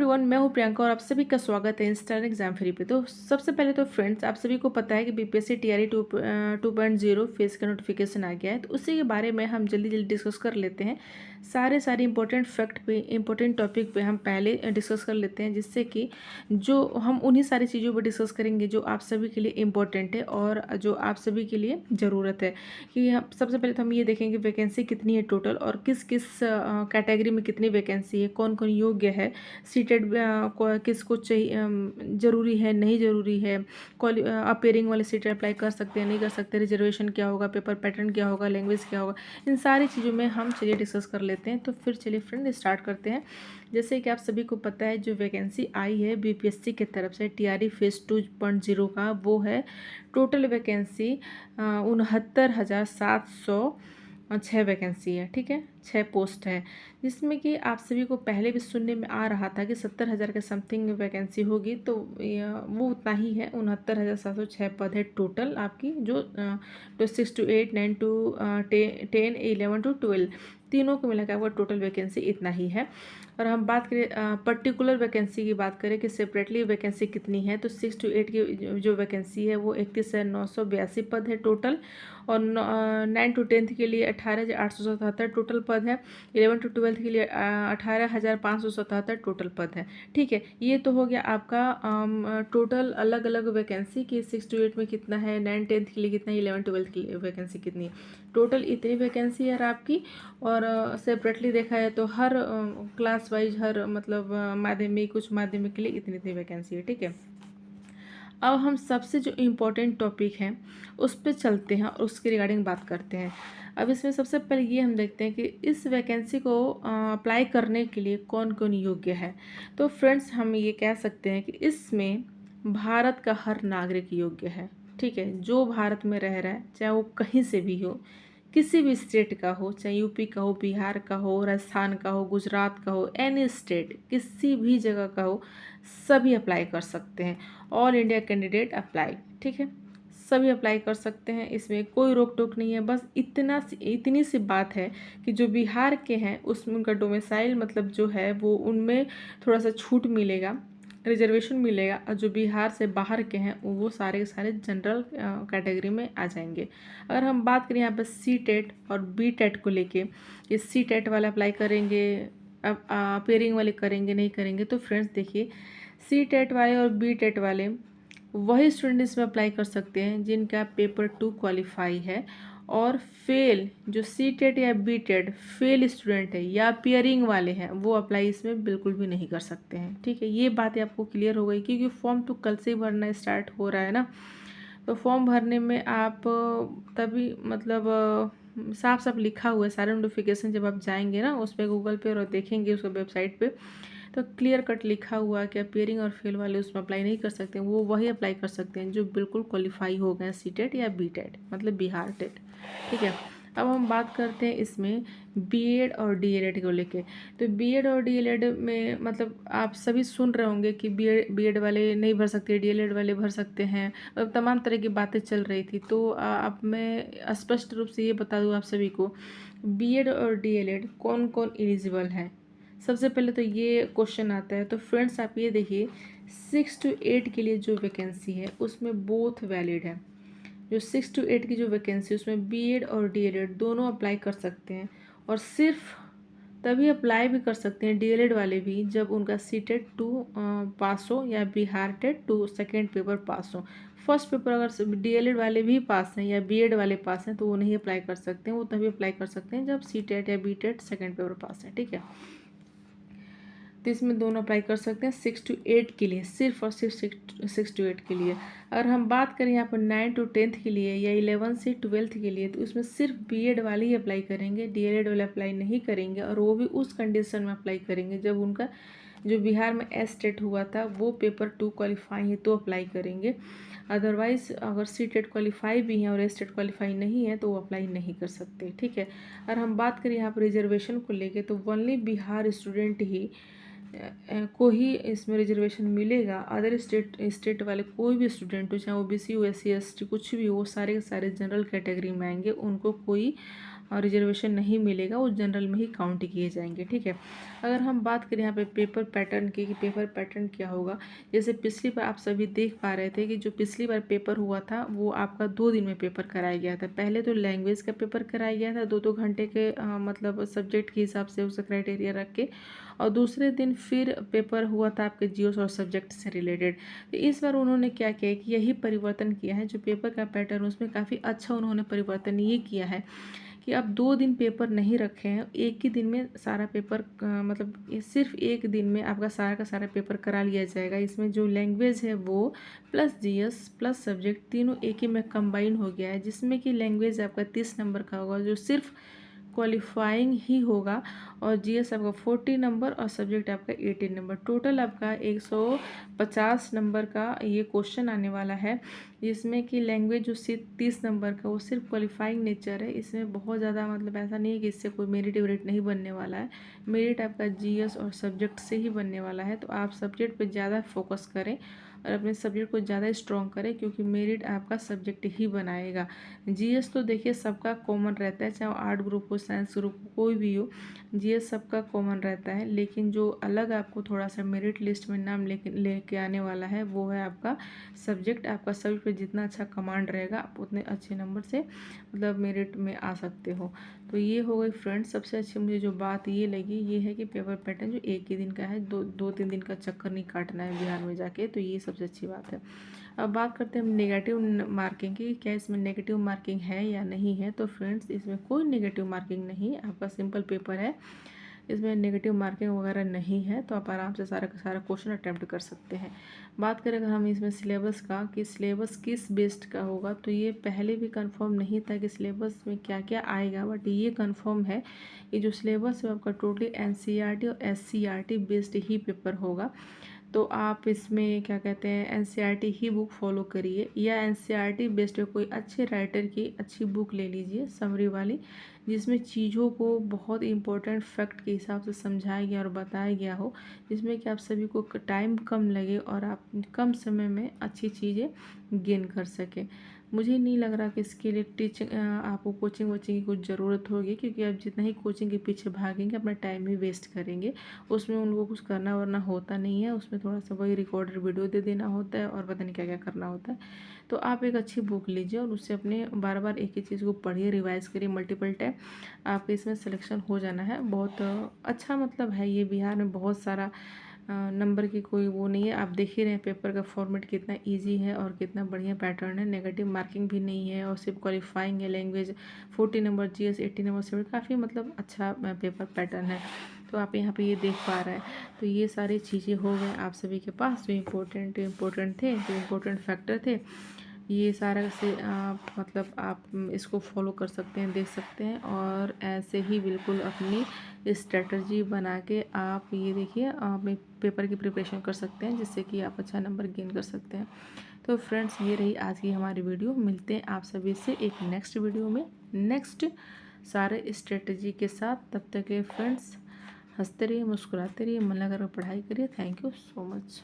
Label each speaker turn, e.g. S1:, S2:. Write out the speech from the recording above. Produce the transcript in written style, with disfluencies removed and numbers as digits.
S1: Everyone, मैं हूं प्रियंका और आप सभी का स्वागत है इंस्टेंट एग्जाम फ्री पे। तो सबसे पहले तो फ्रेंड्स, आप सभी को पता है कि बीपीएससी टीआरई 2.0 फेज का नोटिफिकेशन आ गया है। तो उसी के बारे में हम जल्दी जल्दी डिस्कस कर लेते हैं। सारे इंपॉर्टेंट फैक्ट पे, इंपॉर्टेंट टॉपिक पे हम पहले डिस्कस कर लेते हैं, जिससे कि जो हम उन्हीं सारी चीज़ों पर डिस्कस करेंगे जो आप सभी के लिए इम्पोर्टेंट है और जो आप सभी के लिए ज़रूरत है। कि हम सबसे पहले तो हम ये देखेंगे वैकेंसी कितनी है टोटल, और किस किस कैटेगरी में कितनी वैकेंसी है, कौन कौन योग्य है, सीटेड को किसको चाहिए, ज़रूरी है नहीं ज़रूरी है, अपेयरिंग वाले सीटेड अप्लाई कर सकते हैं नहीं कर सकते, रिजर्वेशन क्या होगा, पेपर पैटर्न क्या होगा, लैंग्वेज क्या होगा, इन सारी चीज़ों में हम चलिए डिस्कस कर लेते हैं। तो फिर चलिए फ्रेंड स्टार्ट करते हैं। जैसे कि आप सभी को पता है, जो वैकेंसी आई है बीपीएससी की तरफ से टीआरई फेज 2.0 का, वो है टोटल वैकेंसी 69,706 वैकेंसी है। ठीक है, 6 पोस्ट है, जिसमें कि आप सभी को पहले भी सुनने में आ रहा था कि 70,000 के समथिंग वैकेंसी होगी। तो वो उतना ही है, 69,706 पद है टोटल आपकी, जो 6 to 8, 9 to 10, 11 to 12 तीनों को मिलाकर आपका टोटल वैकेंसी इतना ही है। और हम बात करें पर्टिकुलर वैकेंसी की बात करें कि सेपरेटली वैकेंसी कितनी है, तो 6 to 8 की जो वैकेंसी है वो 31,982 पद है टोटल। और 9 to 10 के लिए 18,877 टोटल पद है। 11 to 12 के लिए 18,577 टोटल पद है। ठीक है, ये तो हो गया आपका टोटल अलग अलग वैकेंसी की 6 to 8 में कितना है, 9 10 के लिए कितना है, 11 12 के लिए वैकेंसी कितनी है। टोटल इतनी वैकेंसी है आपकी। और सेपरेटली देखा है तो हर क्लास वाइज, हर मतलब माध्यमिक उच्च माध्यमिक के लिए इतनी इतनी वैकेंसी है। ठीक है, अब हम सबसे जो इम्पोर्टेंट टॉपिक है उस पर चलते हैं और उसके रिगार्डिंग बात करते हैं। अब इसमें सबसे पहले ये हम देखते हैं कि इस वैकेंसी को अप्लाई करने के लिए कौन कौन योग्य है। तो फ्रेंड्स, हम ये कह सकते हैं कि इसमें भारत का हर नागरिक योग्य है। ठीक है, जो भारत में रह रहा है, चाहे वो कहीं से भी हो, किसी भी स्टेट का हो, चाहे यूपी का हो, बिहार का हो, राजस्थान का हो, गुजरात का हो, एनी स्टेट, किसी भी जगह का हो, सभी अप्लाई कर सकते हैं। All India candidate apply. ठीक है, सभी अप्लाई कर सकते हैं, इसमें कोई रोक टोक नहीं है। बस इतनी सी बात है कि जो बिहार के हैं उसमें उनका डोमिसाइल मतलब जो है वो, उनमें थोड़ा सा छूट मिलेगा, रिजर्वेशन मिलेगा। और जो बिहार से बाहर के हैं वो सारे के सारे जनरल कैटेगरी में आ जाएंगे। अगर हम बात करें यहाँ पर सी टेट और बी टेट को लेके, ये सी टेट वाले अप्लाई करेंगे, अब अपेयरिंग वाले करेंगे नहीं करेंगे। तो फ्रेंड्स देखिए, सी टेट वाले और बी टेट वाले वही स्टूडेंट इसमें अप्लाई कर सकते हैं जिनका पेपर 2 क्वालिफाई है। और फेल, जो सी टेट या बी टेट फेल स्टूडेंट है या पेयरिंग वाले हैं, वो अप्लाई इसमें बिल्कुल भी नहीं कर सकते हैं। ठीक है, ये बातें आपको क्लियर हो गई, क्योंकि फॉर्म तो कल से ही भरना स्टार्ट हो रहा है ना। तो फॉर्म भरने में आप तभी मतलब साफ साफ लिखा हुआ है सारे नोटिफिकेशन, जब आप जाएंगे ना उस पर गूगल पे और देखेंगे उसका वेबसाइट पे, तो क्लियर कट लिखा हुआ है कि अपेयरिंग और फेल वाले उसमें अप्लाई नहीं कर सकते हैं। वो वही अप्लाई कर सकते हैं जो बिल्कुल क्वालिफाई हो गए सी टेट या बी टेट, मतलब बिहार टेट। ठीक है, अब हम बात करते हैं इसमें बीएड और डीएलएड को लेके। तो बीएड और डीएलएड में मतलब आप सभी सुन रहे होंगे कि बीएड वाले नहीं भर सकते, डीएलएड वाले भर सकते हैं, मतलब तमाम तरह की बातें चल रही थी। तो अब मैं स्पष्ट रूप से ये बता दूँ आप सभी को, बीएड और डीएलएड कौन कौन एलिजिबल है। सबसे पहले तो ये क्वेश्चन आता है। तो फ्रेंड्स आप ये देखिए, 6 to 8 के लिए जो वैकेंसी है उसमें बोथ वैलिड है। जो 6 to 8 की जो वैकेंसी है उसमें बीएड और डीएलएड दोनों अप्लाई कर सकते हैं। और सिर्फ तभी अप्लाई भी कर सकते हैं डीएलएड वाले भी जब उनका सी टेट 2 पास हो या Bihar TET 2 second paper pass हो। फर्स्ट पेपर अगर डीएलएड वाले भी पास हैं या बीएड वाले पास हैं तो वो नहीं अप्लाई कर सकते हैं। वो तभी अप्लाई कर सकते हैं जब सी टेट या B TET second paper pass है। ठीक है, तो इसमें दोनों अप्लाई कर सकते हैं 6 to 8 के लिए, सिर्फ और सिर्फ 6 to 8 के लिए। अगर हम बात करें यहाँ पर 9 to 10 के लिए या 11 से 12 के लिए, तो उसमें सिर्फ बीएड वाले ही अप्लाई करेंगे, डीएलएड वाले अप्लाई नहीं करेंगे। और वो भी उस कंडीशन में अप्लाई करेंगे जब उनका जो बिहार में एस टेट हुआ था वो पेपर 2 क्वालिफाई है तो अप्लाई करेंगे। अदरवाइज अगर सी टेट क्वालिफाई भी हैं और एस टेट क्वालिफाई नहीं है तो वो अप्लाई नहीं कर सकते। ठीक है, अगर हम बात करें यहाँ पर रिजर्वेशन को लेके, तो ओनली बिहार स्टूडेंट ही को ही इसमें रिजर्वेशन मिलेगा। अदर स्टेट वाले कोई भी स्टूडेंट हो, चाहे वो ओबीसी हो, एससी एसटी कुछ भी हो, सारे के सारे जनरल कैटेगरी में आएंगे, उनको कोई रिजर्वेशन नहीं मिलेगा, वो जनरल में ही काउंट किए जाएंगे। ठीक है, अगर हम बात करें यहाँ पे पेपर पैटर्न की कि पेपर पैटर्न क्या होगा, जैसे पिछली बार आप सभी देख पा रहे थे कि जो पिछली बार पेपर हुआ था वो आपका 2 दिन में पेपर कराया गया था। पहले तो लैंग्वेज का पेपर कराया गया था 2-2 घंटे के मतलब सब्जेक्ट के हिसाब से उसका क्राइटेरिया रख के, और दूसरे दिन फिर पेपर हुआ था आपके जियोस और सब्जेक्ट से रिलेटेड। तो इस बार उन्होंने क्या किया कि यही परिवर्तन किया है, जो पेपर का पैटर्न उसमें काफ़ी अच्छा उन्होंने परिवर्तन ये किया है कि अब 2 दिन पेपर नहीं रखे हैं, एक ही दिन में सारा पेपर मतलब सिर्फ एक दिन में आपका सारा का सारा पेपर करा लिया जाएगा। इसमें जो लैंग्वेज है वो प्लस जीएस प्लस सब्जेक्ट तीनों एक ही में कंबाइन हो गया है, जिसमें कि लैंग्वेज आपका 30 नंबर का होगा जो सिर्फ क्वालिफाइंग ही होगा, और जीएस आपका 40 नंबर और सब्जेक्ट आपका 18 नंबर। टोटल आपका 150 नंबर का ये क्वेश्चन आने वाला है, जिसमें कि लैंग्वेज जो 30 नंबर का वो सिर्फ क्वालिफाइंग नेचर है। इसमें बहुत ज़्यादा मतलब ऐसा नहीं है कि इससे कोई मेरिट वेरिट नहीं बनने वाला है, मेरिट आपका जीएस और सब्जेक्ट से ही बनने वाला है। तो आप सब्जेक्ट पर ज़्यादा फोकस करें और अपने सब्जेक्ट को ज़्यादा स्ट्रॉन्ग करें, क्योंकि मेरिट आपका सब्जेक्ट ही बनाएगा। जीएस तो देखिए सबका कॉमन रहता है, चाहे आर्ट ग्रुप हो साइंस ग्रुप हो कोई भी हो, जीएस सबका कॉमन रहता है। लेकिन जो अलग आपको थोड़ा सा मेरिट लिस्ट में नाम लेके आने वाला है वो है आपका सब्जेक्ट। आपका सब्जेक्ट पे जितना अच्छा कमांड रहेगा आप उतने अच्छे नंबर से मतलब मेरिट में आ सकते हो। तो ये हो गई फ्रेंड्स, सबसे अच्छी मुझे जो बात ये लगी ये है कि पेपर पैटर्न जो एक ही दिन का है, 2-3 दिन का चक्कर नहीं काटना है बिहार में जाके, तो ये सबसे अच्छी बात है। अब बात करते हैं हम नेगेटिव मार्किंग की, क्या इसमें नेगेटिव मार्किंग है या नहीं है। तो फ्रेंड्स इसमें कोई नेगेटिव मार्किंग नहीं, आपका सिंपल पेपर है, इसमें नेगेटिव मार्किंग वगैरह नहीं है, तो आप आराम से सारा का सारा क्वेश्चन अटैम्प्ट कर सकते हैं। बात करें अगर हम इसमें सिलेबस का कि सिलेबस किस बेस्ड का होगा, तो ये पहले भी कंफर्म नहीं था कि सिलेबस में क्या क्या आएगा, बट ये कंफर्म है कि जो सिलेबस है आपका टोटली एनसीईआरटी और एससीईआरटी बेस्ड ही पेपर होगा। तो आप इसमें क्या कहते हैं एनसीईआरटी ही बुक फॉलो करिए, या एनसीईआरटी बेस्ड कोई अच्छे राइटर की अच्छी बुक ले लीजिए समरी वाली, जिसमें चीज़ों को बहुत इंपॉर्टेंट फैक्ट के हिसाब से समझाया गया और बताया गया हो, जिसमें कि आप सभी को टाइम कम लगे और आप कम समय में अच्छी चीज़ें गेन कर सकें। मुझे नहीं लग रहा कि इसके लिए टीचिंग आपको कोचिंग वोचिंग की कुछ ज़रूरत होगी, क्योंकि आप जितना ही कोचिंग के पीछे भागेंगे अपना टाइम ही वेस्ट करेंगे, उसमें उनको कुछ करना वरना होता नहीं है। उसमें थोड़ा सा वही रिकॉर्डेड वीडियो दे देना होता है और पता नहीं क्या क्या करना होता है। तो आप एक अच्छी बुक लीजिए और उससे अपने बार बार एक ही चीज़ को पढ़िए, रिवाइज़ करिए मल्टीपल टाइम, आपके इसमें सिलेक्शन हो जाना है। बहुत अच्छा मतलब है ये, बिहार में बहुत सारा नंबर की कोई वो नहीं है। आप देख ही रहे हैं पेपर का फॉर्मेट कितना इजी है और कितना बढ़िया पैटर्न है, नेगेटिव मार्किंग भी नहीं है और सिर्फ क्वालिफाइंग है। लैंग्वेज 40 नंबर, जीएस 80 नंबर से काफ़ी मतलब अच्छा पेपर पैटर्न है। तो आप यहाँ पे ये देख पा रहे हैं। तो ये सारी चीज़ें हो गए आप सभी के पास जो इम्पोर्टेंट थे, जो इम्पोर्टेंट फैक्टर थे, ये सारा से मतलब आप इसको फॉलो कर सकते हैं, देख सकते हैं, और ऐसे ही बिल्कुल अपनी स्ट्रेटजी बना के आप ये देखिए आप पेपर की प्रिपरेशन कर सकते हैं, जिससे कि आप अच्छा नंबर गेन कर सकते हैं। तो फ्रेंड्स ये रही आज की हमारी वीडियो, मिलते हैं आप सभी से एक नेक्स्ट वीडियो में नेक्स्ट सारे स्ट्रेटजी के साथ। तब तक के फ्रेंड्स हंसते रहिए, मुस्कुराते रहिए, मन लगाकर पढ़ाई करिए। Thank you so much.